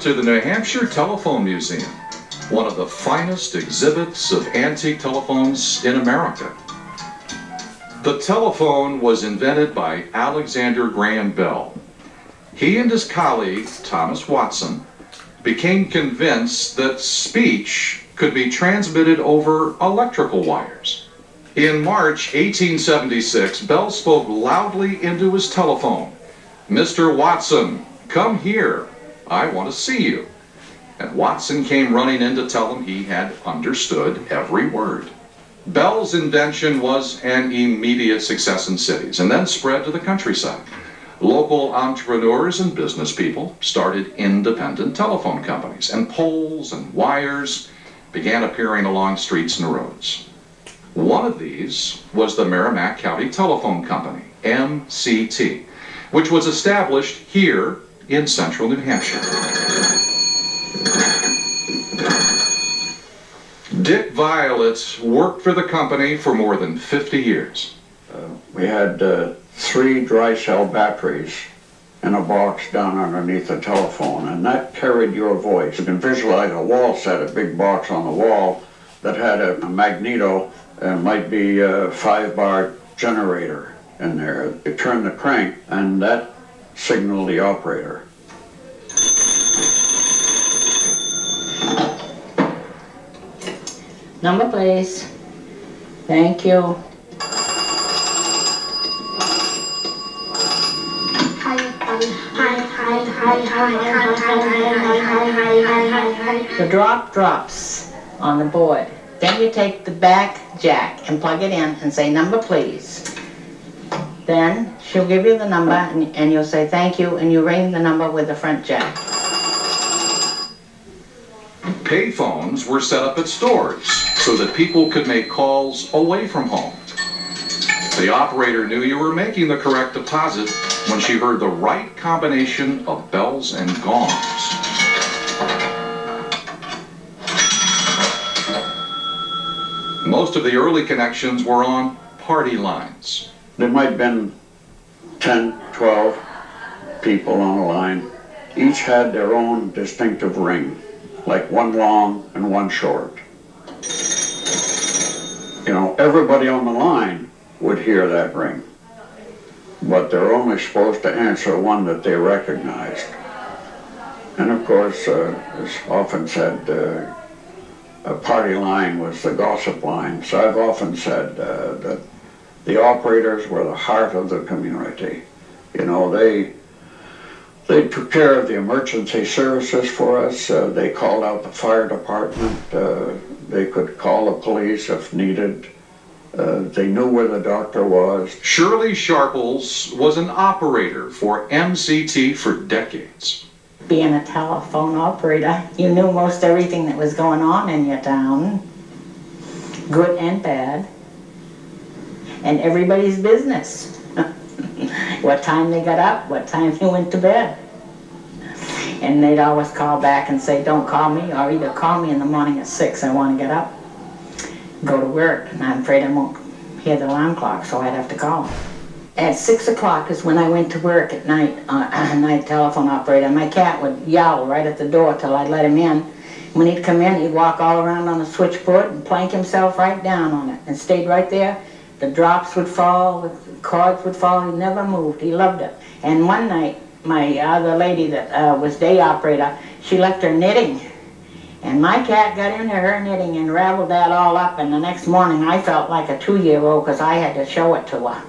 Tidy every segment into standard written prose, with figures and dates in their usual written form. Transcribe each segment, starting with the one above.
to the New Hampshire Telephone Museum, one of the finest exhibits of antique telephones in America. The telephone was invented by Alexander Graham Bell. He and his colleague, Thomas Watson, became convinced that speech could be transmitted over electrical wires. In March 1876, Bell spoke loudly into his telephone, "Mr. Watson, come here. I want to see you." And Watson came running in to tell him he had understood every word. Bell's invention was an immediate success in cities and then spread to the countryside. Local entrepreneurs and business people started independent telephone companies, and poles and wires began appearing along streets and roads. One of these was the Merrimack County Telephone Company, MCT, which was established here in central New Hampshire. Dick Violet worked for the company for more than 50 years. We had 3 dry cell batteries in a box down underneath the telephone, and that carried your voice. You can visualize a wall set, a big box on the wall that had a magneto, and might be a 5-bar generator in there. You turn the crank and that signaled the operator. Number, please. Thank you. The drop drops on the board. Then you take the back jack and plug it in and say, "Number, please." Then she'll give you the number and you'll say thank you, and you ring the number with the front jack. Payphones were set up at stores so that people could make calls away from home. The operator knew you were making the correct deposit when she heard the right combination of bells and gongs. Most of the early connections were on party lines. There might have been 10, 12 people on a line. Each had their own distinctive ring, like one long and one short. You know, everybody on the line would hear that ring, but they're only supposed to answer one that they recognized. And of course, as often said, a party line was the gossip line. So I've often said that the operators were the heart of the community. You know, they took care of the emergency services for us. They called out the fire department. They could call the police if needed. They knew where the doctor was. Shirley Sharples was an operator for MCT for decades. Being a telephone operator, you knew most everything that was going on in your town, good and bad, and everybody's business. What time they got up, what time they went to bed. And they'd always call back and say, "Don't call me," or either call me in the morning at 6, I want to get up, go to work, and I'm afraid I won't hear the alarm clock, so I'd have to call. At 6 o'clock is when I went to work at night, a night telephone operator. My cat would yell right at the door till I'd let him in. When he'd come in, he'd walk all around on the switchboard and plank himself right down on it and stayed right there. The drops would fall, the cords would fall, he never moved, he loved it. And one night, my other lady that was day operator, she left her knitting. And my cat got into her knitting and raveled that all up, and the next morning I felt like a 2-year-old because I had to show it to her.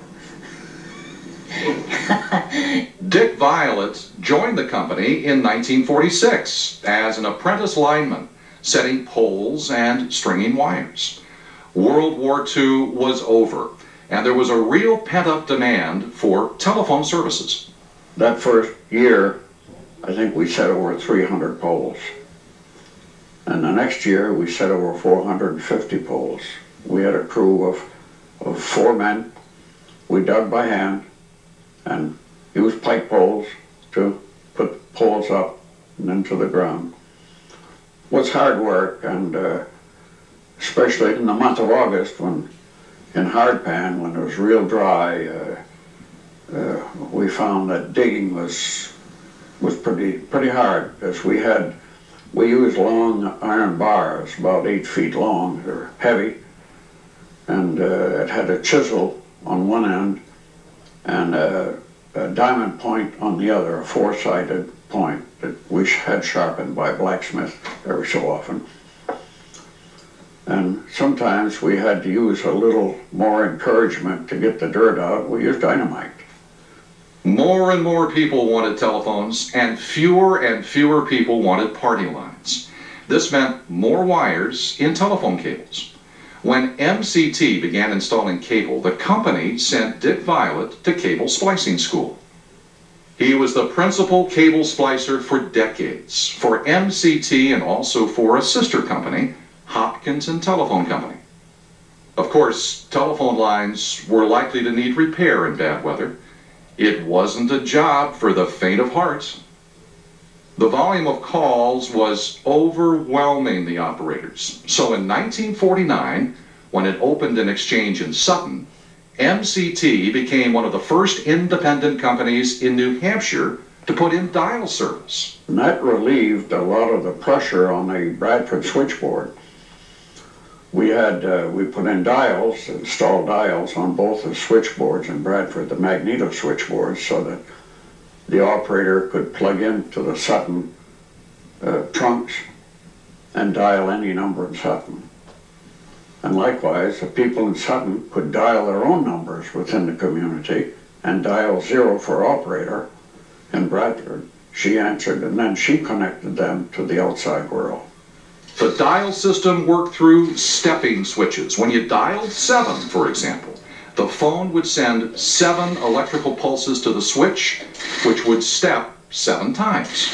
Dick Violet joined the company in 1946 as an apprentice lineman, setting poles and stringing wires. World War II was over, and there was a real pent-up demand for telephone services. That first year, I think we set over 300 poles. And the next year, we set over 450 poles. We had a crew of 4 men. We dug by hand and used pike poles to put poles up and into the ground. It was hard work, and especially in the month of August, when in hardpan, when it was real dry, we found that digging was was pretty hard, because we used long iron bars, about 8 feet long. They're heavy, and it had a chisel on one end and a diamond point on the other, a 4-sided point that we had sharpened by blacksmith every so often. And sometimes we had to use a little more encouragement to get the dirt out. We used dynamite. More and more people wanted telephones, and fewer people wanted party lines. This meant more wires in telephone cables. When MCT began installing cable, the company sent Dick Violet to cable splicing school. He was the principal cable splicer for decades, for MCT and also for a sister company, Hopkins and Telephone Company. Of course, telephone lines were likely to need repair in bad weather. It wasn't a job for the faint of heart. The volume of calls was overwhelming the operators. So in 1949, when it opened an exchange in Sutton, MCT became one of the first independent companies in New Hampshire to put in dial service. And that relieved a lot of the pressure on the Bradford switchboard. We put in dials, installed dials on both the switchboards in Bradford, the magneto switchboards, so that the operator could plug into the Sutton trunks and dial any number in Sutton. And likewise, the people in Sutton could dial their own numbers within the community and dial 0 for operator in Bradford. She answered, and then she connected them to the outside world. The dial system worked through stepping switches. When you dialed 7, for example, the phone would send 7 electrical pulses to the switch, which would step 7 times.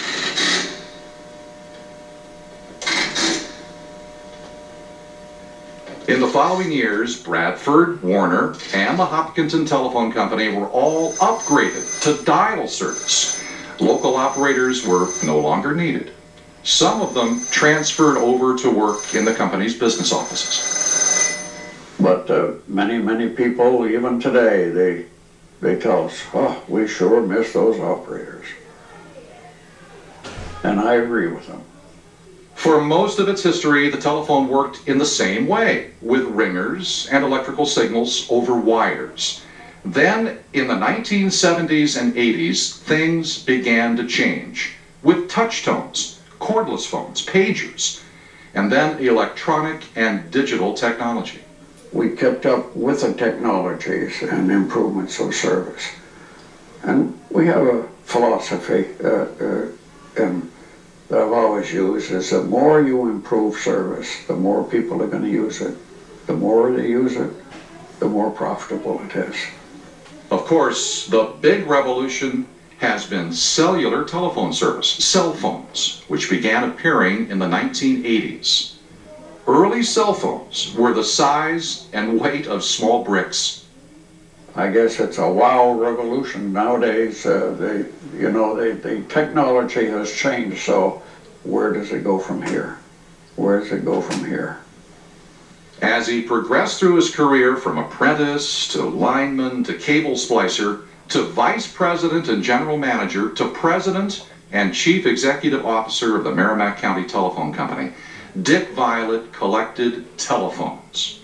In the following years, Bradford, Warner, and the Hopkins and Telephone Company were all upgraded to dial service. Local operators were no longer needed. Some of them transferred over to work in the company's business offices. But many people, even today, they tell us, oh, we sure miss those operators. And I agree with them. For most of its history, the telephone worked in the same way, with ringers and electrical signals over wires. Then, in the 1970s and 80s, things began to change, with touch tones, cordless phones, pagers, and then electronic and digital technology. We kept up with the technologies and improvements of service. And we have a philosophy that I've always used, is the more you improve service, the more people are going to use it. The more they use it, the more profitable it is. Of course, the big revolution has been cellular telephone service, cell phones, which began appearing in the 1980s. Early cell phones were the size and weight of small bricks. I guess it's a wow revolution nowadays. The technology has changed, so where does it go from here? Where does it go from here? As he progressed through his career from apprentice to lineman to cable splicer to vice president and general manager to president and chief executive officer of the Merrimack County Telephone Company, Dick Violet collected telephones,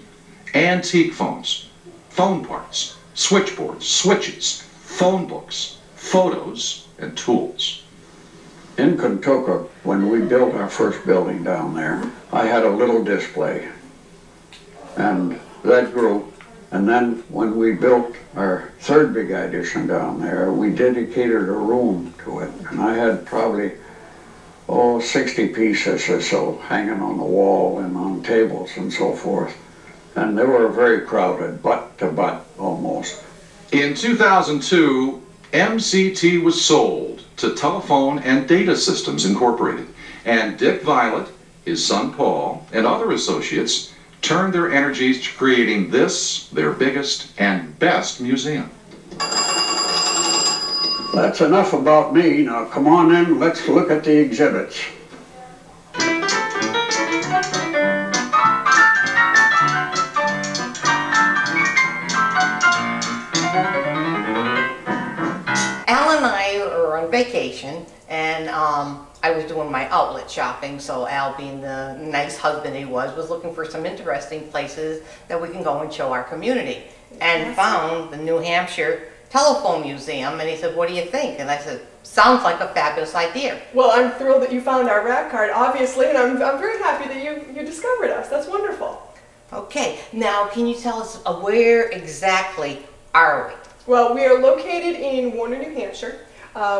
antique phones, phone parts, switchboards, switches, phone books, photos, and tools. In Kentucky, when we built our first building down there, I had a little display, and that grew. And then when we built our third big addition down there, we dedicated a room to it. And I had probably, 60 pieces or so hanging on the wall and on tables and so forth. And they were very crowded, butt to butt almost. In 2002, MCT was sold to Telephone and Data Systems Incorporated. And Dick Violet, his son Paul, and other associates turned their energies to creating this, their biggest and best museum. That's enough about me. Now come on in, let's look at the exhibits. Al and I are vacation, and I was doing my outlet shopping, so Al, being the nice husband he was looking for some interesting places that we can go and show our community, and found the New Hampshire Telephone Museum, and he said, what do you think? And I said, sounds like a fabulous idea. Well, I'm thrilled that you found our rack card, obviously, and I'm very happy that you discovered us. That's wonderful. Okay, now can you tell us where exactly are we? Well, we are located in Warner, New Hampshire,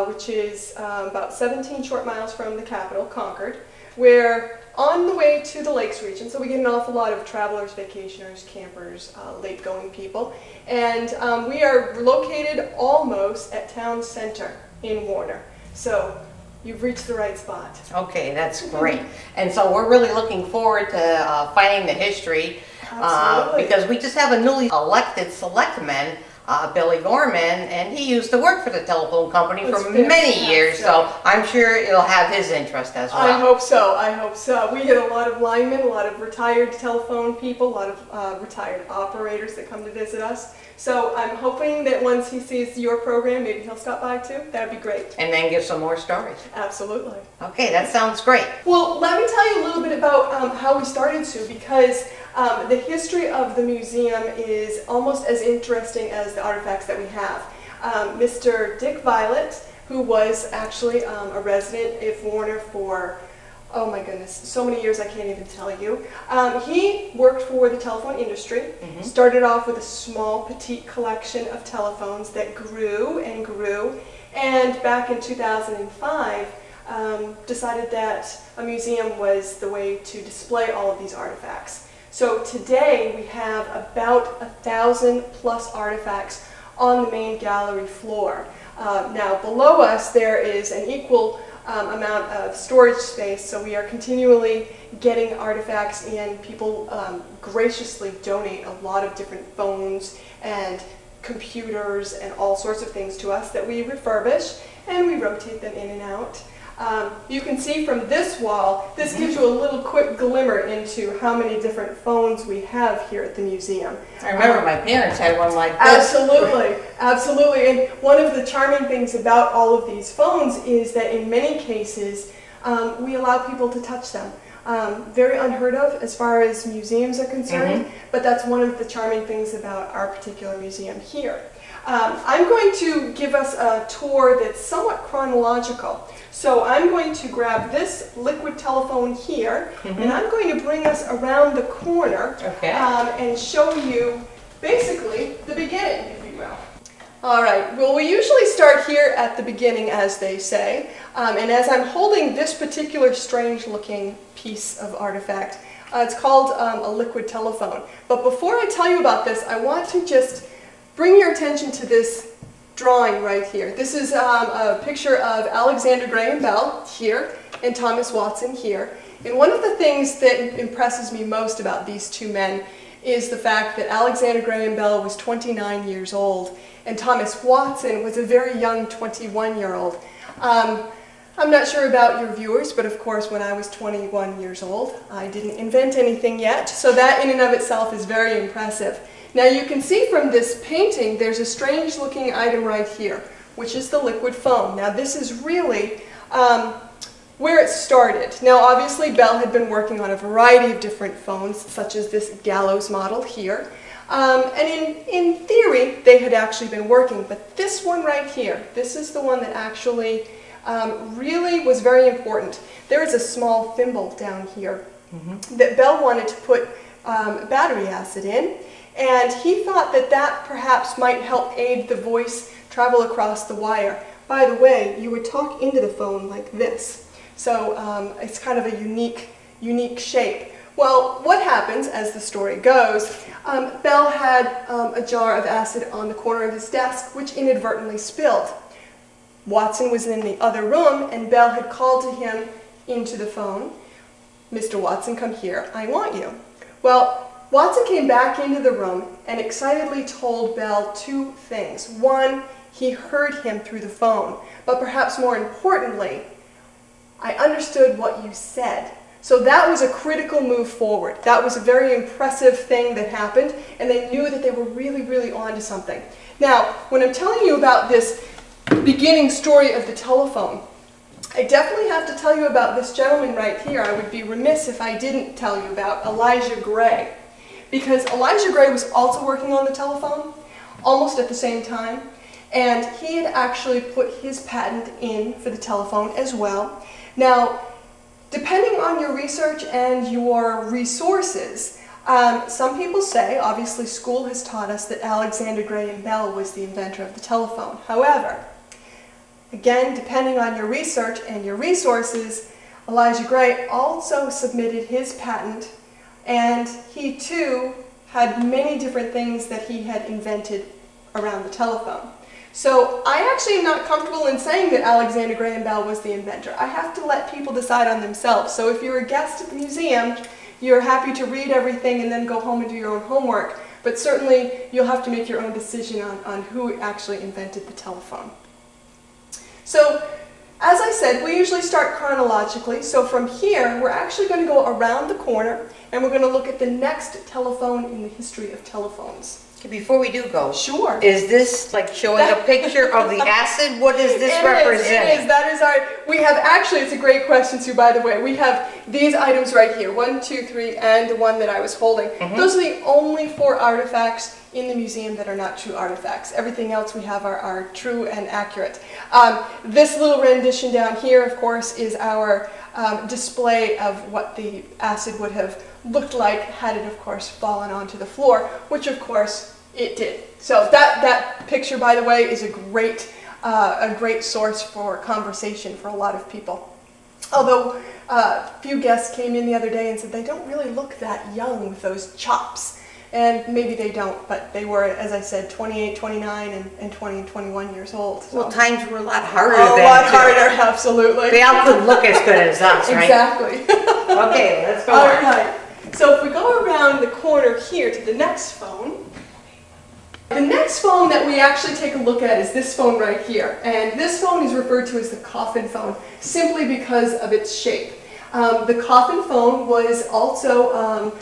which is about 17 short miles from the capital, Concord. We're on the way to the Lakes region, so we get an awful lot of travelers, vacationers, campers, late-going people. And we are located almost at town center in Warner. So you've reached the right spot. Okay, that's great. And so we're really looking forward to finding the history. Because we just have a newly elected selectman, Billy Gorman, and he used to work for the telephone company for many years, so I'm sure it'll have his interest as well. I hope so, I hope so. We get a lot of linemen, a lot of retired telephone people, a lot of retired operators that come to visit us. So I'm hoping that once he sees your program, maybe he'll stop by too. That would be great. And then give some more stories. Absolutely. Okay, that sounds great. Well, let me tell you a little bit about how we started, Sue, because the history of the museum is almost as interesting as the artifacts that we have. Mr. Dick Violet, who was actually a resident of Warner for, oh my goodness, so many years I can't even tell you. He worked for the telephone industry, started off with a small, petite collection of telephones that grew and grew, and back in 2005, decided that a museum was the way to display all of these artifacts. So today we have about 1,000+ artifacts on the main gallery floor. Now below us there is an equal amount of storage space, so we are continually getting artifacts in. People graciously donate a lot of different phones and computers and all sorts of things to us that we refurbish, and we rotate them in and out. You can see from this wall, this gives you a little quick glimmer into how many different phones we have here at the museum. I remember my parents had one like this. Absolutely, absolutely. And one of the charming things about all of these phones is that in many cases, we allow people to touch them. Very unheard of as far as museums are concerned, but that's one of the charming things about our particular museum here. I'm going to give us a tour that's somewhat chronological. So I'm going to grab this liquid telephone here, and I'm going to bring us around the corner and show you basically the beginning, if you will. All right, well, we usually start here at the beginning, as they say, and as I'm holding this particular strange looking piece of artifact, it's called a liquid telephone. But before I tell you about this, I want to just bring your attention to this drawing right here. This is a picture of Alexander Graham Bell here and Thomas Watson here. And one of the things that impresses me most about these two men is the fact that Alexander Graham Bell was 29 years old and Thomas Watson was a very young 21-year-old. I'm not sure about your viewers, but of course when I was 21 years old, I didn't invent anything yet, so that in and of itself is very impressive. Now you can see from this painting there's a strange looking item right here, which is the liquid phone. Now this is really where it started. Now obviously Bell had been working on a variety of different phones, such as this gallows model here. And in theory they had actually been working, but this one right here, this is the one that actually really was very important. There is a small thimble down here that Bell wanted to put battery acid in. And he thought that that perhaps might help aid the voice travel across the wire. By the way, you would talk into the phone like this. So it's kind of a unique shape. Well, what happens, as the story goes, Bell had a jar of acid on the corner of his desk, which inadvertently spilled. Watson was in the other room, and Bell had called to him into the phone, "Mr. Watson, come here, I want you." Well, Watson came back into the room and excitedly told Bell two things. One, he heard him through the phone, but perhaps more importantly, "I understood what you said." So that was a critical move forward. That was a very impressive thing that happened, and they knew that they were really, really onto something. Now, when I'm telling you about this beginning story of the telephone, I definitely have to tell you about this gentleman right here. I would be remiss if I didn't tell you about Elijah Gray, because Elijah Gray was also working on the telephone almost at the same time, and he had actually put his patent in for the telephone as well. Now, depending on your research and your resources, some people say, obviously school has taught us that Alexander Graham Bell was the inventor of the telephone. However, again, depending on your research and your resources, Elijah Gray also submitted his patent, and he too had many different things that he had invented around the telephone. So I actually am not comfortable in saying that Alexander Graham Bell was the inventor. I have to let people decide on themselves. So if you're a guest at the museum, you're happy to read everything and then go home and do your own homework. But certainly you'll have to make your own decision on who actually invented the telephone. So, as I said, we usually start chronologically. So from here, we're actually going to go around the corner, and we're going to look at the next telephone in the history of telephones. Before we do go, sure. Is this like showing a picture of the acid? What does this represent? It is. That is our. We have actually. It's a great question, Sue. By the way, we have these items right here: 1, 2, 3, and the one that I was holding. Those are the only 4 artifacts in the museum that are not true artifacts. Everything else we have are true and accurate. This little rendition down here, of course, is our display of what the acid would have looked like had it, of course, fallen onto the floor, which, of course, it did. So that picture, by the way, is a great source for conversation for a lot of people. Although a few guests came in the other day and said they don't really look that young with those chops. And maybe they don't, but they were, as I said, 28, 29, and 20 and 21 years old. So. Well, times were a lot harder then. A lot harder, too. Absolutely. They all couldn't look as good as us, right? Exactly. Okay, let's go All on. right. So if we go around the corner here to the next phone, the next phone that we actually take a look at is this phone right here. And this phone is referred to as the coffin phone, simply because of its shape. The coffin phone was also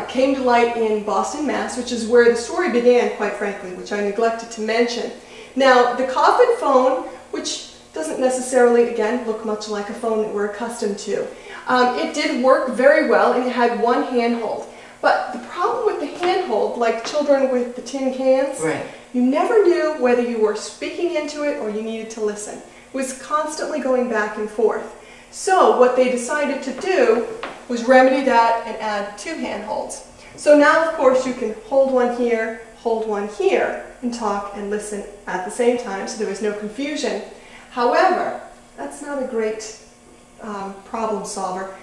came to light in Boston, Mass., which is where the story began, quite frankly, which I neglected to mention. Now, the coffin phone, which doesn't necessarily, again, look much like a phone that we're accustomed to, it did work very well, and it had one handhold. But the problem with the handhold, like children with the tin cans, right. You never knew whether you were speaking into it or you needed to listen. It was constantly going back and forth. So what they decided to do was remedy that and add 2 handholds. So now, of course, you can hold one here, and talk and listen at the same time, so there was no confusion. However, that's not a great problem solver.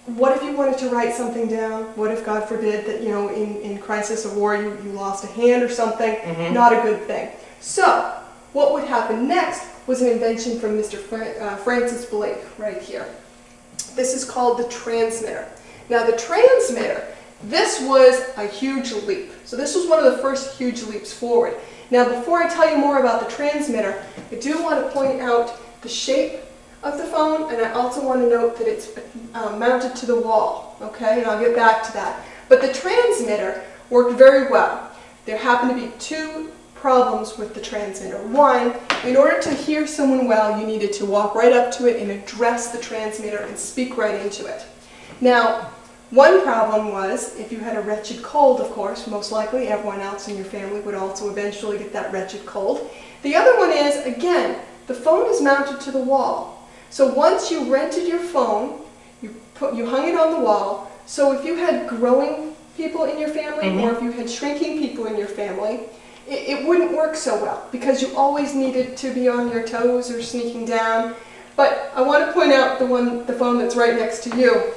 What if you wanted to write something down? What if, God forbid, that in crisis or war you lost a hand or something? Not a good thing. So what would happen next was an invention from Mr. Francis Blake right here. This is called the transmitter. Now the transmitter, this was a huge leap. So this was one of the first huge leaps forward. Now before I tell you more about the transmitter, I do want to point out the shape of the phone, and I also want to note that it's mounted to the wall, okay? And I'll get back to that. But the transmitter worked very well. There happened to be 2 problems with the transmitter. One, in order to hear someone well, you needed to walk right up to it and address the transmitter and speak right into it. Now, one problem was, if you had a wretched cold, of course, most likely everyone else in your family would also eventually get that wretched cold. The other one is, again, the phone is mounted to the wall. So once you rented your phone, you hung it on the wall. So if you had growing people in your family, or if you had shrinking people in your family, it wouldn't work so well, because you always needed to be on your toes or sneaking down. But I want to point out the phone that's right next to you.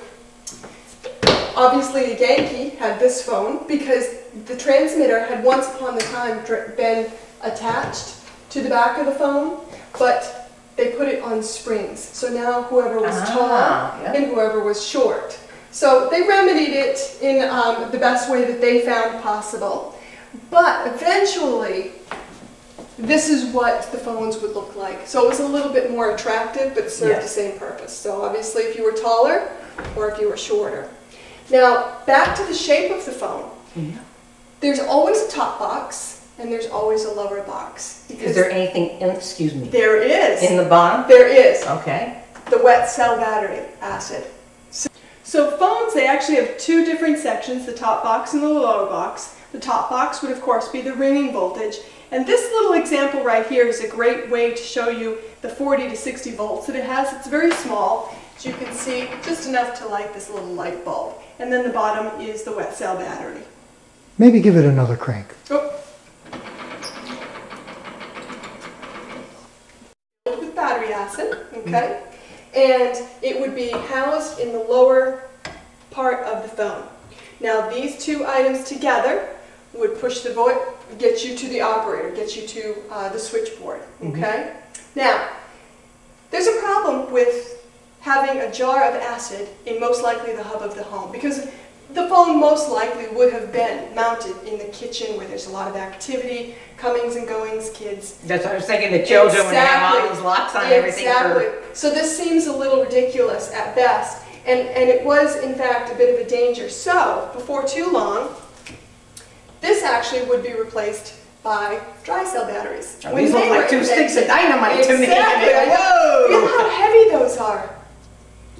Obviously a Yankee had this phone because the transmitter had once upon a time been attached to the back of the phone, but they put it on springs. So now whoever was tall and whoever was short. So they remedied it in the best way that they found possible. But eventually, this is what the phones would look like. So it was a little bit more attractive, but served the same purpose. So obviously if you were taller or if you were shorter. Now, back to the shape of the phone. There's always a top box, and there's always a lower box. Is there anything in, excuse me? There is. In the bottom? There is. Okay. The wet cell battery acid. So phones, they actually have two different sections, the top box and the lower box. The top box would of course be the ringing voltage. And this little example right here is a great way to show you the 40 to 60 volts that it has. It's very small, as you can see, just enough to light this little light bulb. And then the bottom is the wet cell battery. Maybe give it another crank. Oh. With battery acid, okay? And it would be housed in the lower part of the phone. Now these two items together would push the void, get you to the operator, get you to the switchboard, okay? Now, there's a problem with having a jar of acid in most likely the hub of the home, because the phone most likely would have been mounted in the kitchen where there's a lot of activity, comings and goings, kids. That's what I was thinking, the children when they have all those locks on everything. Exactly. So this seems a little ridiculous at best, and it was in fact a bit of a danger. So before too long, this actually would be replaced by dry cell batteries. Oh, these look like two sticks of dynamite to me. Exactly. Whoa! Feel how heavy those are.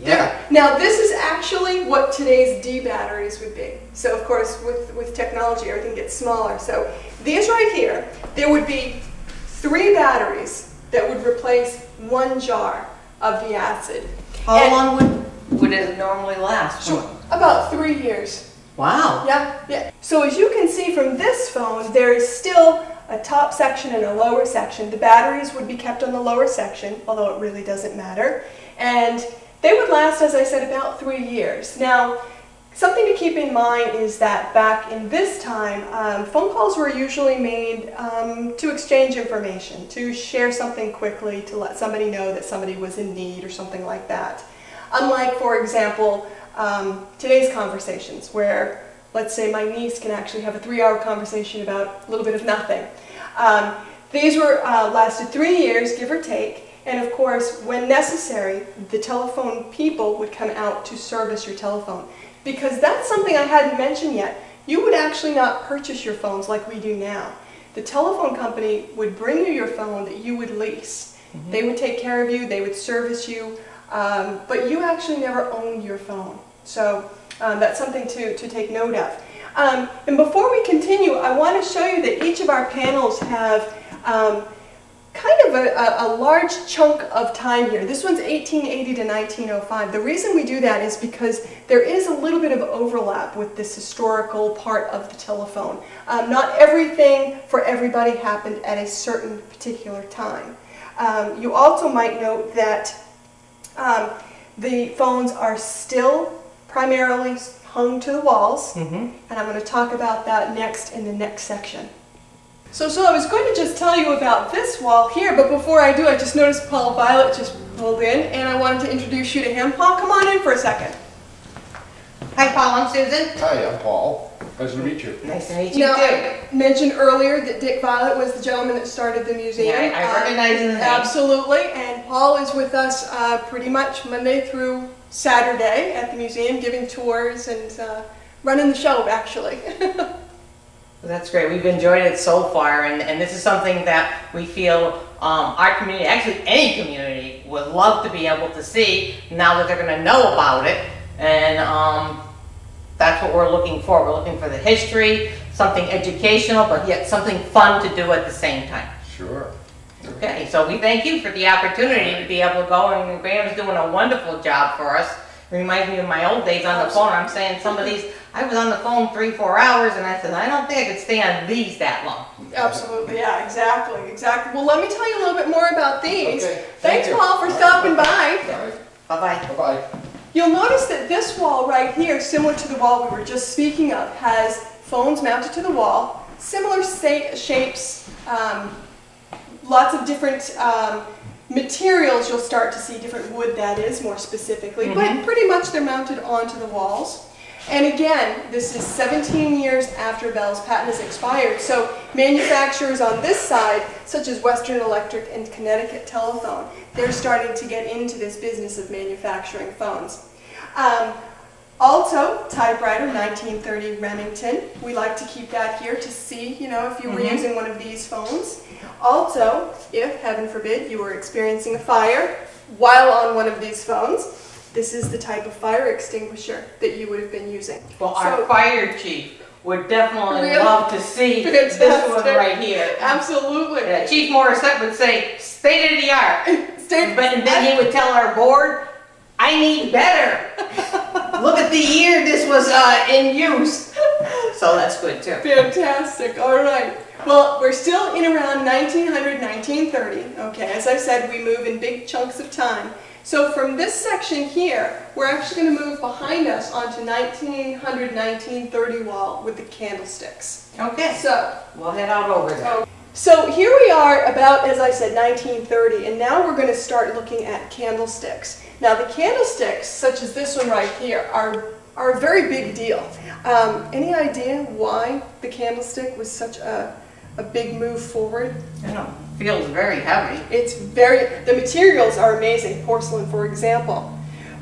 Yeah. Now this is actually what today's D batteries would be. So of course with technology everything gets smaller. So these right here, there would be 3 batteries that would replace 1 jar of the acid. How long would it normally last? About 3 years. Wow. Yeah. So as you can see from this phone, there is still a top section and a lower section. The batteries would be kept on the lower section, although it really doesn't matter. And they would last, as I said, about 3 years. Now, something to keep in mind is that back in this time, phone calls were usually made to exchange information, to share something quickly, to let somebody know that somebody was in need or something like that. Unlike, for example, today's conversations where, let's say, my niece can actually have a 3-hour conversation about a little bit of nothing. These were lasted 3 years, give or take. And of course, when necessary, the telephone people would come out to service your telephone. Because that's something I hadn't mentioned yet. You would actually not purchase your phones like we do now. The telephone company would bring you your phone that you would lease. They would take care of you, they would service you, but you actually never owned your phone. So that's something to take note of. And before we continue, I want to show you that each of our panels have kind of a large chunk of time here. This one's 1880 to 1905. The reason we do that is because there is a little bit of overlap with this historical part of the telephone. Not everything for everybody happened at a certain particular time. You also might note that the phones are still primarily hung to the walls, and I'm going to talk about that next in the next section. So I was going to just tell you about this wall here, but before I do, I just noticed Paul Violet just pulled in, and I wanted to introduce you to him. Paul, come on in for a second. Hi, Paul. I'm Susan. Hi, I'm Paul. Nice to meet you. Nice to meet you, Now, too. I mentioned earlier that Dick Violet was the gentleman that started the museum. Yeah, I recognize his name. Absolutely, and Paul is with us pretty much Monday through Saturday at the museum, giving tours and running the show, actually. That's great. We've enjoyed it so far, and this is something that we feel our community, actually any community, would love to be able to see now that they're going to know about it. And that's what we're looking for. We're looking for the history, something educational, but yet something fun to do at the same time. Sure. Okay, so we thank you for the opportunity to be able to go, and Graham's doing a wonderful job for us. It reminds me of my old days on the phone. I'm saying some of these, I was on the phone 3-4 hours, and I said, I don't think I could stay on these that long. Absolutely, yeah, exactly. Well, let me tell you a little bit more about these. Okay. Thanks, Thank you. Paul, for stopping by. Bye-bye. Bye-bye. You'll notice that this wall right here, similar to the wall we were just speaking of, has phones mounted to the wall, similar shapes, lots of different materials. You'll start to see different wood, that is, more specifically, but pretty much they're mounted onto the walls. And again, this is 17 years after Bell's patent has expired, so manufacturers on this side, such as Western Electric and Connecticut Telephone, they're starting to get into this business of manufacturing phones. Also, typewriter, 1930 Remington. We like to keep that here to see, you know, if you were using one of these phones. Also, if, heaven forbid, you were experiencing a fire while on one of these phones, this is the type of fire extinguisher that you would have been using. Well, our fire chief would definitely Really? love to see this one right here. Absolutely. Yeah, Chief Morissette would say, state of the art. But then he would tell our board, I need better. Look at the year this was in use. So that's good too. Fantastic. All right. Well, we're still in around 1900, 1930. Okay, as I said, we move in big chunks of time. So from this section here, we're actually going to move behind us onto 1900, 1930 wall with the candlesticks. Okay. So we'll head out over there. So here we are about, as I said, 1930, and now we're going to start looking at candlesticks. Now the candlesticks, such as this one right here, are a very big deal. Any idea why the candlestick was such a big move forward? I know, it feels very heavy. The materials are amazing, porcelain for example.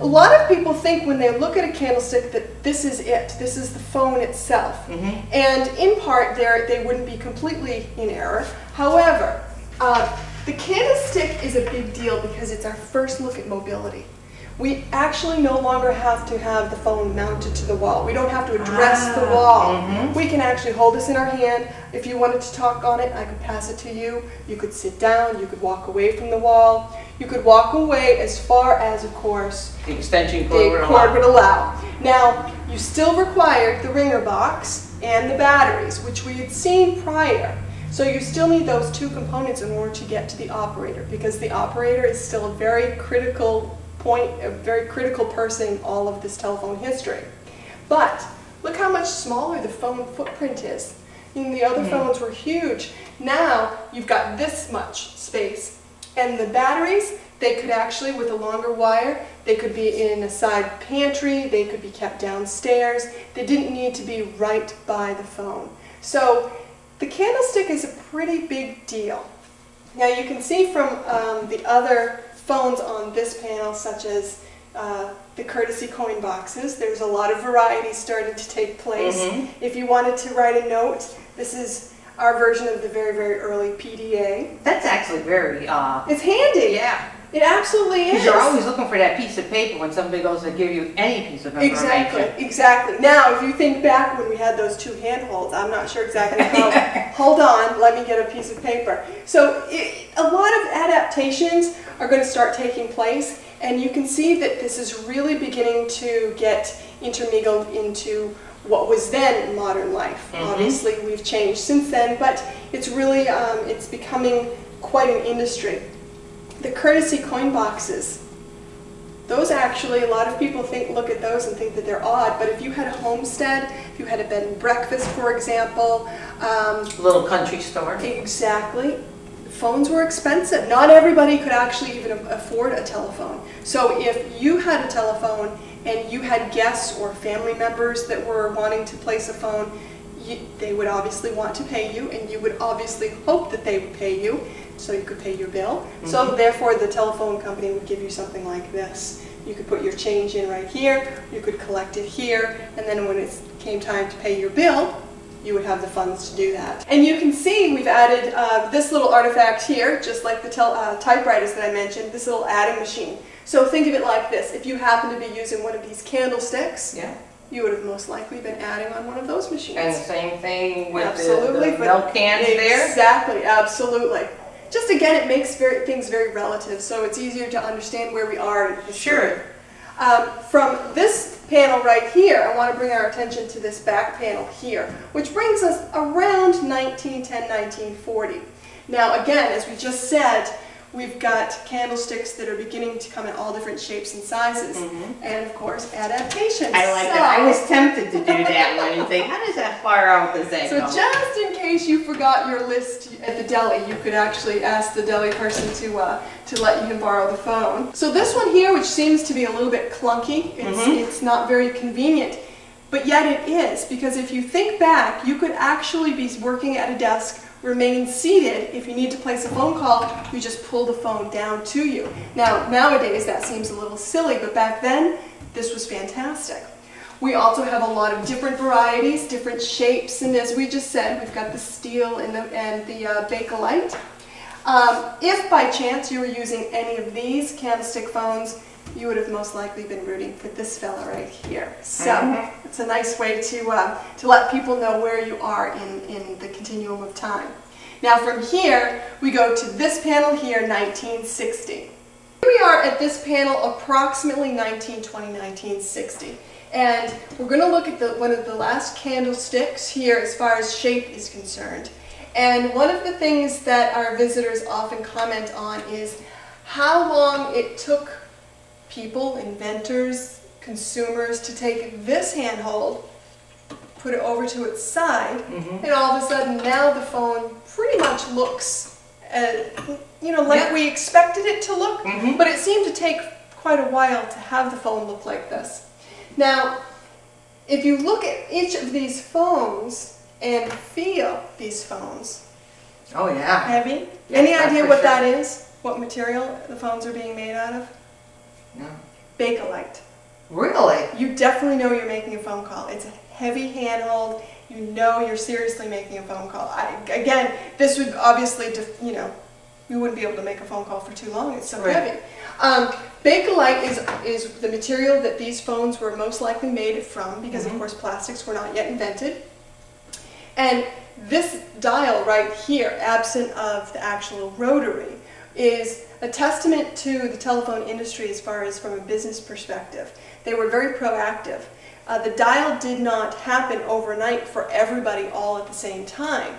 A lot of people think when they look at a candlestick that this is it, this is the phone itself. And in part they wouldn't be completely in error. However, the candlestick is a big deal because it's our first look at mobility. We actually no longer have to have the phone mounted to the wall. We don't have to address the wall. We can actually hold this in our hand. If you wanted to talk on it, I could pass it to you. You could sit down, you could walk away from the wall. You could walk away as far as, of course, the extension cord would allow. Now, you still required the ringer box and the batteries, which we had seen prior. So you still need those two components in order to get to the operator, because the operator is still a very critical point, a very critical person in all of this telephone history. But look how much smaller the phone footprint is. The other phones were huge. Now you've got this much space. And the batteries, they could actually, with a longer wire, they could be in a side pantry, they could be kept downstairs. They didn't need to be right by the phone. So the candlestick is a pretty big deal. Now you can see from the other phones on this panel, such as the courtesy coin boxes, there's a lot of variety starting to take place. If you wanted to write a note, this is our version of the very, very early PDA. That's actually very... it's handy. Yeah. It absolutely is. You're always looking for that piece of paper when somebody goes to give you any piece of information. Exactly, exactly. Now, if you think back when we had those two handholds, I'm not sure exactly how. Hold on, let me get a piece of paper. So a lot of adaptations are going to start taking place, and you can see that this is really beginning to get intermingled into what was then modern life. Obviously, we've changed since then, but it's really, it's becoming quite an industry. The courtesy coin boxes, those actually, a lot of people look at those and think that they're odd, but if you had a homestead, if you had a bed and breakfast, for example. Little country store. Exactly. Phones were expensive. Not everybody could actually even afford a telephone. So if you had a telephone and you had guests or family members that were wanting to place a phone, they would obviously want to pay you, and you would obviously hope that they would pay you, so you could pay your bill. So therefore the telephone company would give you something like this. You could put your change in right here, you could collect it here, and then when it came time to pay your bill, you would have the funds to do that. And you can see we've added this little artifact here, just like the typewriters that I mentioned, this little adding machine. So think of it like this. If you happen to be using one of these candlesticks, you would have most likely been adding on one of those machines. And the same thing with the milk cans there? Exactly, absolutely. Just again, it makes things very relative, so it's easier to understand where we are in history. Sure. From this panel right here, I want to bring our attention to this back panel here, which brings us around 1910, 1940. Now again, as we just said, we've got candlesticks that are beginning to come in all different shapes and sizes, and of course adaptations. I like that. I was tempted to do that one and think, how does that far out the thing? So just in case you forgot your list at the deli, you could actually ask the deli person to let you borrow the phone. So this one here, which seems to be a little bit clunky, it's not very convenient, but yet it is, because if you think back, you could actually be working at a desk, remain seated. If you need to place a phone call, you just pull the phone down to you. Now, nowadays that seems a little silly, but back then, this was fantastic. We also have a lot of different varieties, different shapes, and as we just said, we've got the steel and the Bakelite. If by chance you were using any of these candlestick phones, you would have most likely been rooting for this fella right here. So it's a nice way to let people know where you are in the continuum of time. Now from here, we go to this panel here, 1960. Here we are at this panel approximately 1920, 1960. And we're going to look at one of the last candlesticks here as far as shape is concerned. And one of the things that our visitors often comment on is how long it took people, inventors, consumers to take this handhold, put it over to its side, and all of a sudden now the phone pretty much looks, like we expected it to look, but it seemed to take quite a while to have the phone look like this. Now, if you look at each of these phones and feel these phones, oh yeah, heavy. Yeah, Any idea what sure. that is? What material the phones are being made out of? No. Bakelite. Really? You definitely know you're making a phone call. It's a heavy handhold. You know you're seriously making a phone call. Again, this would obviously, you wouldn't be able to make a phone call for too long. It's so heavy. Bakelite is the material that these phones were most likely made from because, of course, plastics were not yet invented. And this dial right here, absent of the actual rotary, is a testament to the telephone industry as far as from a business perspective. They were very proactive. The dial did not happen overnight for everybody all at the same time,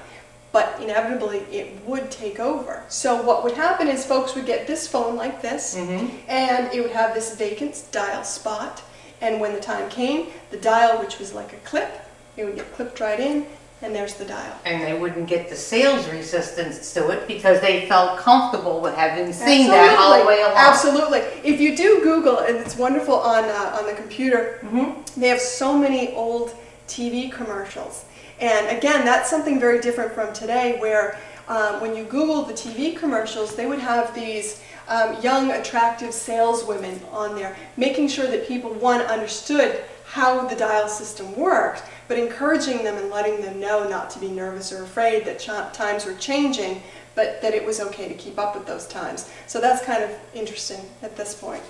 but inevitably it would take over. So what would happen is folks would get this phone like this, and it would have this vacant dial spot, and when the time came, the dial, which was like a clip, it would get clipped right in, and there's the dial. And they wouldn't get the sales resistance to it because they felt comfortable with having seen that all the way along. Absolutely. If you do Google, and it's wonderful on the computer, they have so many old TV commercials. And again, that's something very different from today where when you Google the TV commercials, they would have these young, attractive saleswomen on there, making sure that people, one, understood how the dial system worked, but encouraging them and letting them know not to be nervous or afraid that times were changing, but that it was okay to keep up with those times. So that's kind of interesting at this point.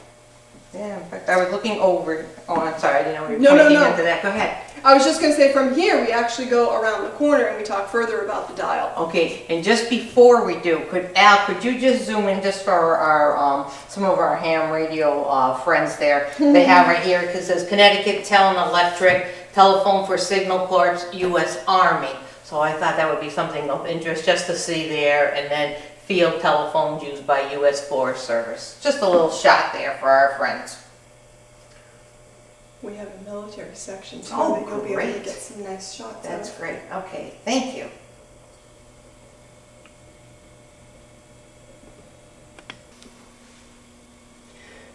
Yeah, in fact, I was looking over. Oh, I'm sorry, I didn't know you were pointing into that. Go ahead. I was just going to say from here we actually go around the corner and we talk further about the dial. Okay, and just before we do, Al, could you just zoom in just for our some of our ham radio friends there? They have right here, because it says Connecticut Electric Telephone for Signal Corps, U.S. Army. So I thought that would be something of interest just to see there, and then field telephones used by U.S. Forest Service. Just a little shot there for our friends. We have a military section too, Oh, that you'll be able to great. get some nice shots That's of. great. Okay, thank you.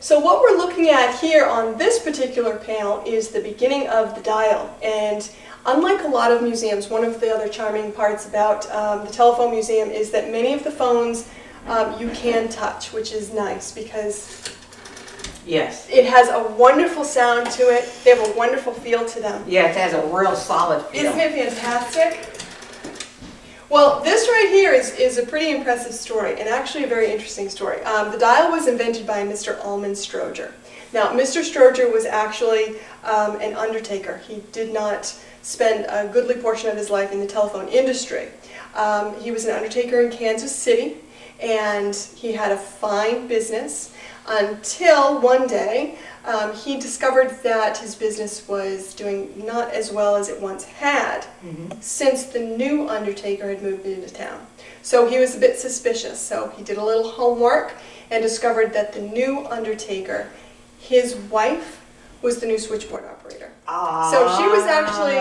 So what we're looking at here on this particular panel is the beginning of the dial. And unlike a lot of museums, one of the other charming parts about the Telephone Museum is that many of the phones you can touch, which is nice because Yes. it has a wonderful sound to it. They have a wonderful feel to them. Yeah, it has a real solid feel. Isn't it fantastic? Well, this right here is a pretty impressive story, and actually a very interesting story. The dial was invented by Mr. Almond Stroger. Now, Mr. Stroger was actually an undertaker. He did not spend a goodly portion of his life in the telephone industry. He was an undertaker in Kansas City, and he had a fine business until one day he discovered that his business was doing not as well as it once had since the new undertaker had moved into town. So he was a bit suspicious, so he did a little homework and discovered that the new undertaker, his wife, was the new switchboard operator. So she was actually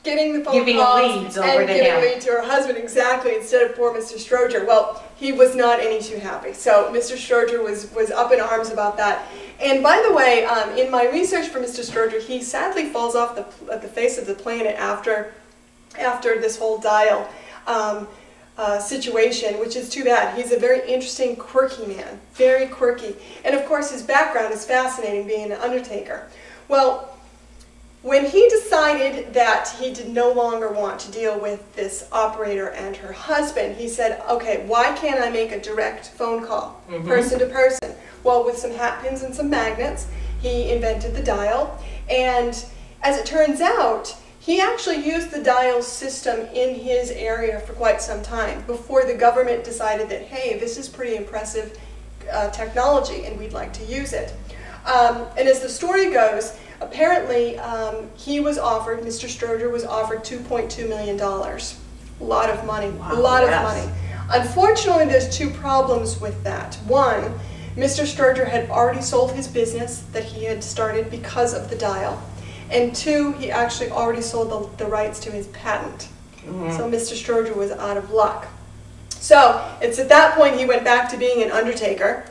getting the phone Giving calls leads over and to giving him. leads to her husband, exactly, instead of poor Mr. Stroger. Well, he was not any too happy. So Mr. Stroger was up in arms about that. And by the way, in my research for Mr. Stroger, he sadly falls off the face of the planet after this whole dial situation, which is too bad. He's a very interesting, quirky man, very quirky. And of course, his background is fascinating, being an undertaker. Well, When he decided that he did no longer want to deal with this operator and her husband, he said, okay, why can't I make a direct phone call, person to person? Well, with some hat pins and some magnets, he invented the dial. And as it turns out, he actually used the dial system in his area for quite some time before the government decided that, hey, this is pretty impressive technology and we'd like to use it. And as the story goes, apparently he was offered, Mr. Stroger was offered $2.2 million. A lot of money, wow, a lot of money. Unfortunately, there's two problems with that. One, Mr. Stroger had already sold his business that he had started because of the dial. And two, he actually already sold the rights to his patent. So Mr. Stroger was out of luck. So it's at that point he went back to being an undertaker.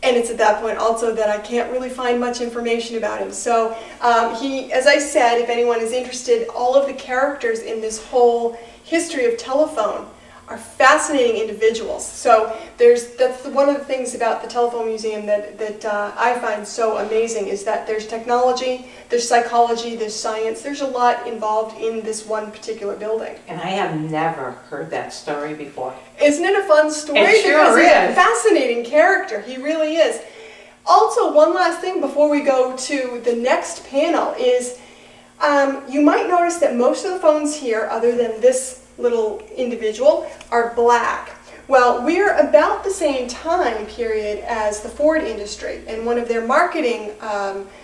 And it's at that point also that I can't really find much information about him. So he, as I said, if anyone is interested, all of the characters in this whole history of telephone are fascinating individuals. So that's one of the things about the Telephone Museum that I find so amazing is that there's technology, there's psychology, there's science, there's a lot involved in this one particular building. And I have never heard that story before. Isn't it a fun story? It sure because he's a is. fascinating character, he really is. Also, one last thing before we go to the next panel is you might notice that most of the phones here, other than this little individual, are black. Well, we're about the same time period as the Ford industry, and one of their marketing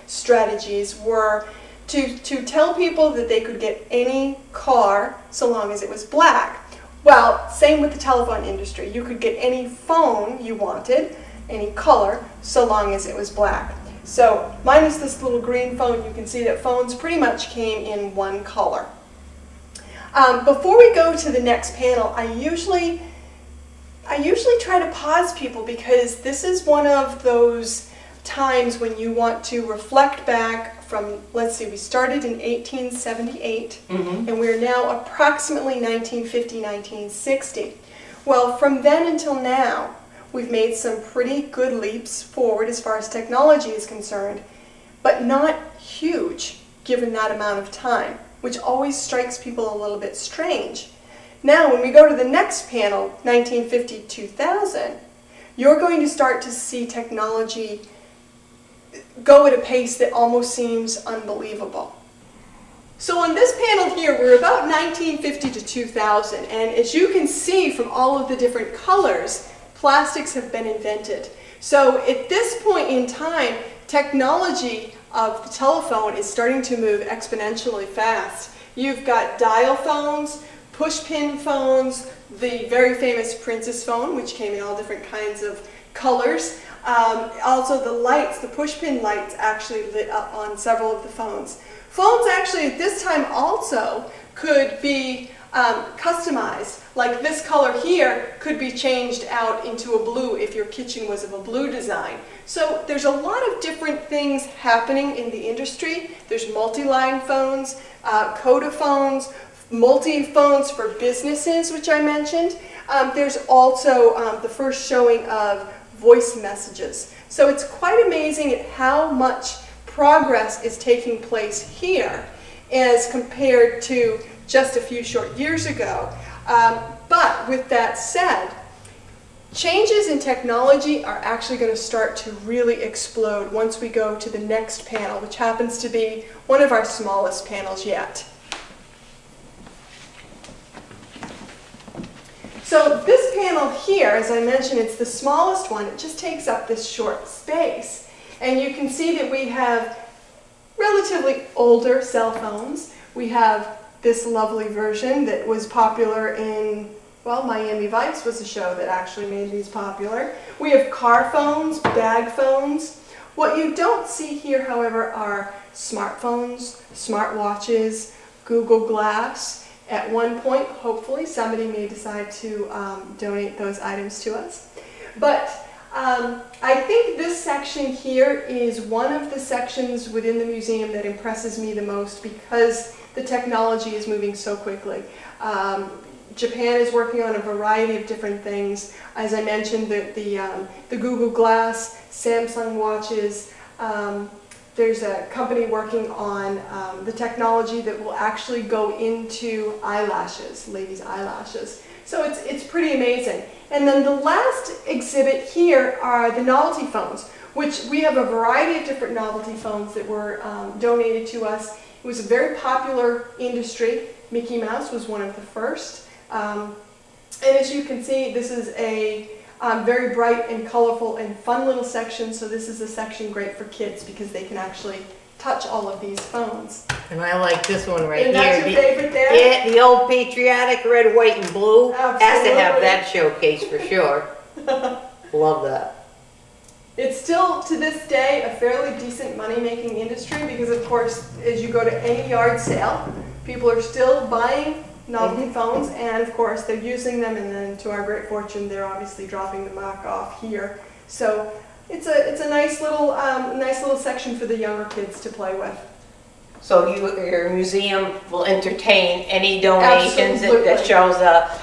strategies were to tell people that they could get any car so long as it was black. Well, same with the telephone industry. You could get any phone you wanted, any color, so long as it was black. So, minus this little green phone, you can see that phones pretty much came in one color. Before we go to the next panel, I usually try to pause people because this is one of those times when you want to reflect back from, let's see, we started in 1878 and we're now approximately 1950, 1960. Well, from then until now, we've made some pretty good leaps forward as far as technology is concerned, but not huge given that amount of time, which always strikes people a little bit strange. Now, when we go to the next panel, 1950-2000, you're going to start to see technology go at a pace that almost seems unbelievable. So on this panel here, we're about 1950 to 2000, and as you can see from all of the different colors, plastics have been invented. So at this point in time, technology of the telephone is starting to move exponentially fast. You've got dial phones, push-pin phones, the very famous Princess phone, which came in all different kinds of colors. Also the lights, the push-pin lights actually lit up on several of the phones. Phones actually at this time also could be customized. Like this color here could be changed out into a blue if your kitchen was of a blue design. So there's a lot of different things happening in the industry. There's multi-line phones, coda phones, multi-phones for businesses, which I mentioned. There's also the first showing of voice messages. So it's quite amazing at how much progress is taking place here as compared to just a few short years ago. But with that said, changes in technology are actually going to start to really explode once we go to the next panel, which happens to be one of our smallest panels yet. So this panel here, as I mentioned, it's the smallest one. It just takes up this short space. And you can see that we have relatively older cell phones. We have this lovely version that was popular in, well, Miami Vice was a show that actually made these popular. We have car phones, bag phones. What you don't see here, however, are smartphones, smartwatches, Google Glass. At one point, hopefully, somebody may decide to donate those items to us. But I think this section here is one of the sections within the museum that impresses me the most because the technology is moving so quickly. Japan is working on a variety of different things. As I mentioned, the Google Glass, Samsung watches, There's a company working on the technology that will actually go into eyelashes, ladies' eyelashes. So it's pretty amazing. And then the last exhibit here are the novelty phones, which we have a variety of different novelty phones that were donated to us. It was a very popular industry. Mickey Mouse was one of the first. And as you can see, this is a very bright and colorful and fun little section. So this is a section great for kids because they can actually touch all of these phones. And I like this one right And here. that's your favorite there? Yeah, the old patriotic red, white, and blue. Has to have Absolutely. that showcase for sure. Love that. It's still, to this day, a fairly decent money-making industry because, of course, as you go to any yard sale, people are still buying novelty phones, and of course, they're using them, and then to our great fortune, they're obviously dropping them back off here. So it's a nice little section for the younger kids to play with. So your museum will entertain any donations that Absolutely. shows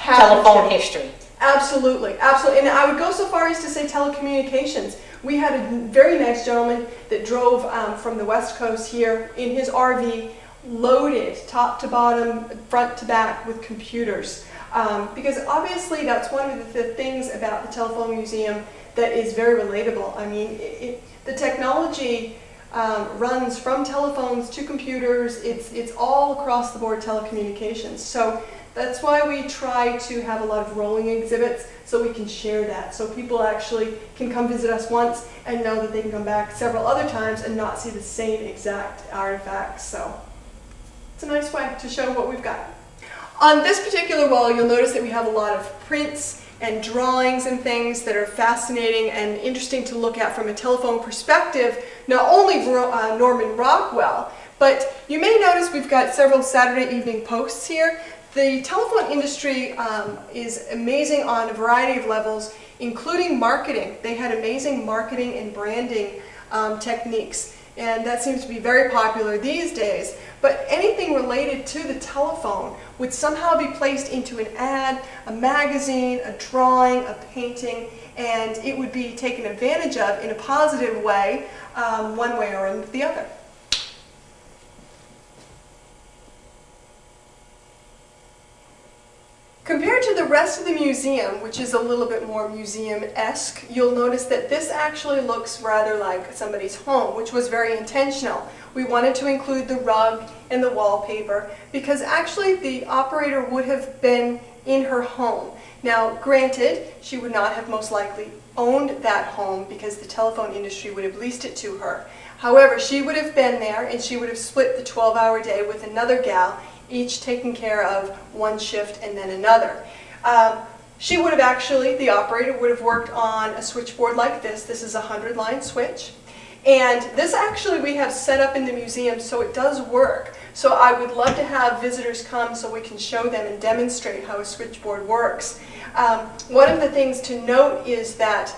telephone history. Absolutely, absolutely. And I would go so far as to say telecommunications. We had a very nice gentleman that drove from the West Coast here in his RV, loaded top to bottom, front to back with computers. Because obviously that's one of the things about the Telephone Museum that is very relatable. I mean, the technology runs from telephones to computers. It's all across the board telecommunications. So that's why we try to have a lot of rolling exhibits so we can share that. So people actually can come visit us once and know that they can come back several other times and not see the same exact artifacts. So it's a nice way to show what we've got. On this particular wall, you'll notice that we have a lot of prints and drawings and things that are fascinating and interesting to look at from a telephone perspective, not only Norman Rockwell, but you may notice we've got several Saturday evening posts here. The telephone industry is amazing on a variety of levels, including marketing. They had amazing marketing and branding techniques, and that seems to be very popular these days. But anything related to the telephone would somehow be placed into an ad, a magazine, a drawing, a painting, and it would be taken advantage of in a positive way, one way or the other. Compared to the rest of the museum, which is a little bit more museum-esque, you'll notice that this actually looks rather like somebody's home, which was very intentional. We wanted to include the rug and the wallpaper because actually the operator would have been in her home. Now, granted, she would not have most likely owned that home because the telephone industry would have leased it to her. However, she would have been there and she would have split the 12-hour day with another gal, each taking care of one shift and then another. She would have actually, the operator would have worked on a switchboard like this. This is a 100-line switch. And this actually we have set up in the museum so it does work. So I would love to have visitors come so we can show them and demonstrate how a switchboard works. One of the things to note is that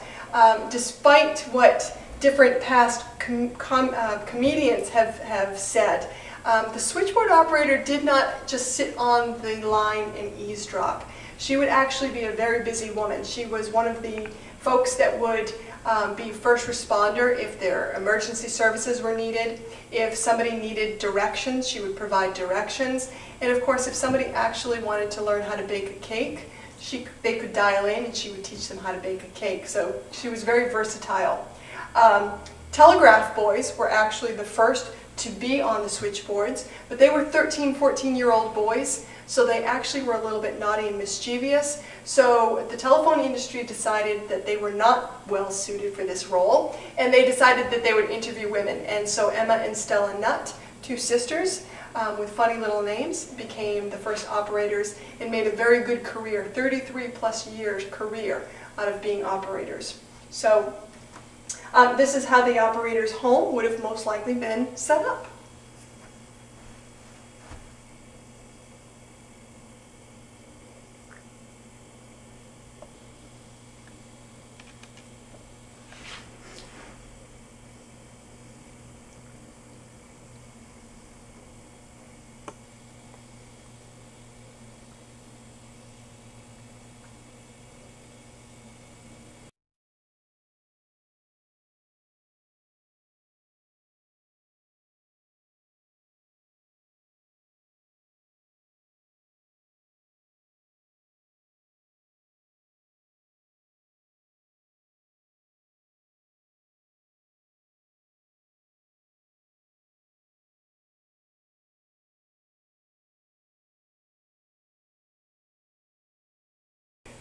despite what different past comedians have said, the switchboard operator did not just sit on the line and eavesdrop. She would actually be a very busy woman. She was one of the folks that would be first responder if their emergency services were needed. If somebody needed directions, she would provide directions. And of course, if somebody actually wanted to learn how to bake a cake, they could dial in and she would teach them how to bake a cake. So she was very versatile. Telegraph boys were actually the first to be on the switchboards, but they were 13, 14-year-old boys, so they actually were a little bit naughty and mischievous. So the telephone industry decided that they were not well suited for this role, and they decided that they would interview women. And so Emma and Stella Nutt, two sisters with funny little names, became the first operators and made a very good career, 33+ years career out of being operators. So this is how the operator's home would have most likely been set up.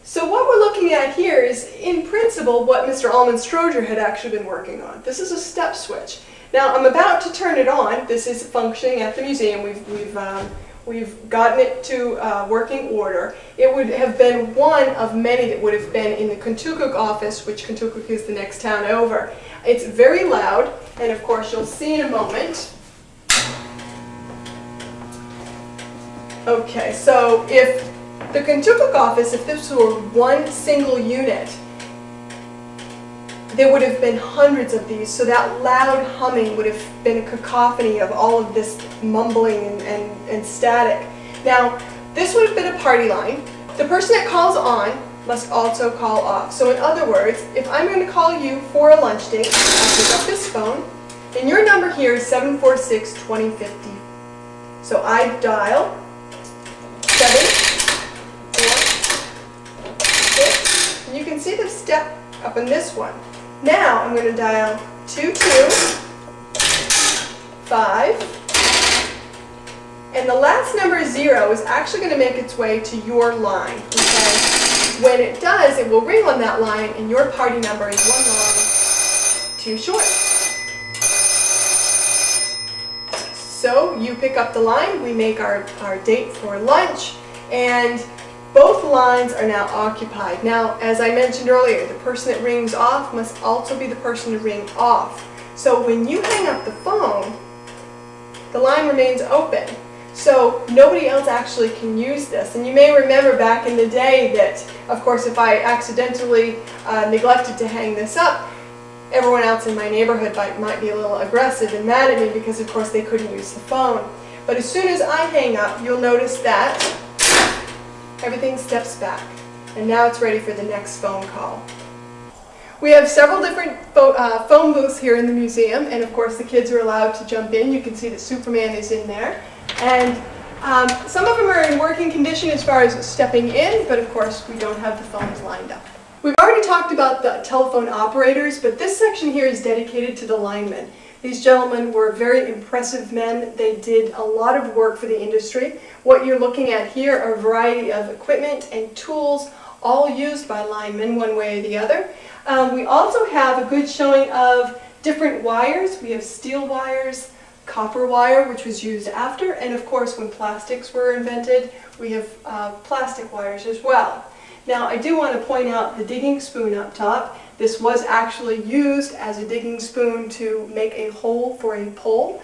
So what we're looking at here is, in principle, what Mr. Allman-Stroger had actually been working on. This is a step switch. Now I'm about to turn it on. This is functioning at the museum. We've gotten it to working order. It would have been one of many that would have been in the Contoocook office, which Contoocook is the next town over. It's very loud, and of course you'll see in a moment. Okay, so if the Contoocook office, if this were one single unit, there would have been hundreds of these, so that loud humming would have been a cacophony of all of this mumbling and static. Now, this would have been a party line. The person that calls on must also call off. So in other words, if I'm going to call you for a lunch date, I'll pick up this phone, and your number here is 746-2050. So I dial 746, and you can see the step up in this one. Now I'm going to dial 225, and the last number 0 is actually going to make its way to your line. Okay? When it does, it will ring on that line, and your party number is one line too short. So you pick up the line, we make our date for lunch, and both lines are now occupied. Now, as I mentioned earlier, the person that rings off must also be the person to ring off. So when you hang up the phone, the line remains open. So nobody else actually can use this. And you may remember back in the day that, of course, if I accidentally neglected to hang this up, everyone else in my neighborhood might be a little aggressive and mad at me because, of course, they couldn't use the phone. But as soon as I hang up, you'll notice that everything steps back. And now it's ready for the next phone call. We have several different phone booths here in the museum, and of course the kids are allowed to jump in. You can see that Superman is in there. And some of them are in working condition as far as stepping in, but of course we don't have the phones lined up. We've already talked about the telephone operators, but this section here is dedicated to the linemen. These gentlemen were very impressive men. They did a lot of work for the industry. What you're looking at here are a variety of equipment and tools, all used by linemen one way or the other. We also have a good showing of different wires. We have steel wires, copper wire, which was used after, and of course when plastics were invented, we have plastic wires as well. Now I do want to point out the digging spoon up top. This was actually used as a digging spoon to make a hole for a pole.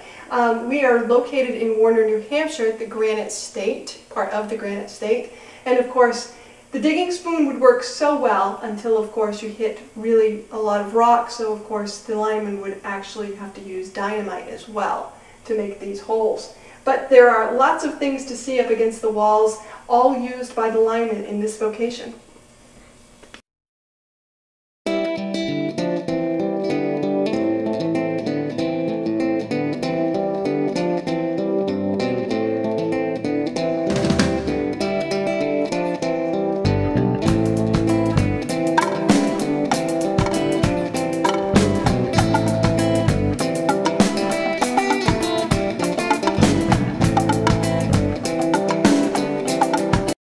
We are located in Warner, New Hampshire, the Granite State, part of the Granite State, and of course the digging spoon would work so well until, of course, you hit really a lot of rock, so of course the lineman would actually have to use dynamite as well to make these holes. But there are lots of things to see up against the walls, all used by the linemen in this vocation.